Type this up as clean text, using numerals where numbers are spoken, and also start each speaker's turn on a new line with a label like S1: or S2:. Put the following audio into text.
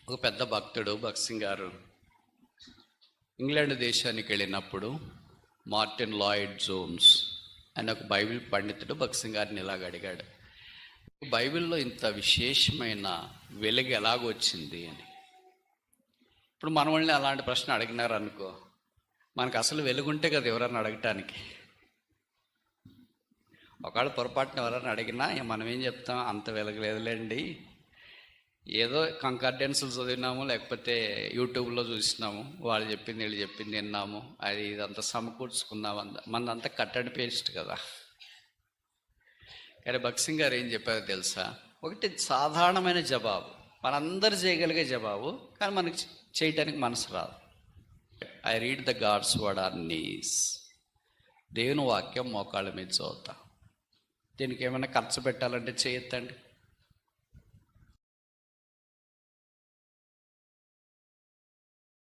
S1: ఒక పెద్ద భక్తుడు భగత్ సింగ్ గారు ఇంగ్లాండ్ దేశానికి వెళ్ళినప్పుడు మార్టిన్ లాయిడ్ జోన్స్ ఆయన ఒక బైబిల్ పండితుడు భగత్ సింగ్ గారిని ఇలాగ అడిగాడు, బైబిల్లో ఇంత విశేషమైన వెలుగు ఎలాగొచ్చింది అని. ఇప్పుడు మన వాళ్ళని అలాంటి ప్రశ్న అడిగినారు అనుకో, మనకు అసలు వెలుగుంటే కదా ఎవరన్నా అడగటానికి. ఒకవేళ పొరపాటున ఎవరన్నా అడిగినా మనం ఏం చెప్తాం, అంత వెలగలేదులేండి, ఏదో కంకార్డెన్స్లు చదివినాము, లేకపోతే యూట్యూబ్లో చూసినాము, వాళ్ళు చెప్పింది వీళ్ళు చెప్పింది విన్నాము, అది ఇదంతా సమకూర్చుకున్నాము, మనదంతా కట్ అండ్ పేస్ట్ కదా. కానీ భగత్ సింగ్ గారు ఏం చెప్పారో తెలుసా? ఒకటి సాధారణమైన జవాబు, మనందరు చేయగలిగే జవాబు, కానీ మనకి చేయటానికి మనసు రాదు. I read the God's word on knees. దేవుని వాక్యం మోకాళ్ళ మీద చదువుతా. దీనికి ఏమైనా ఖర్చు పెట్టాలంటే చేయొద్దండి.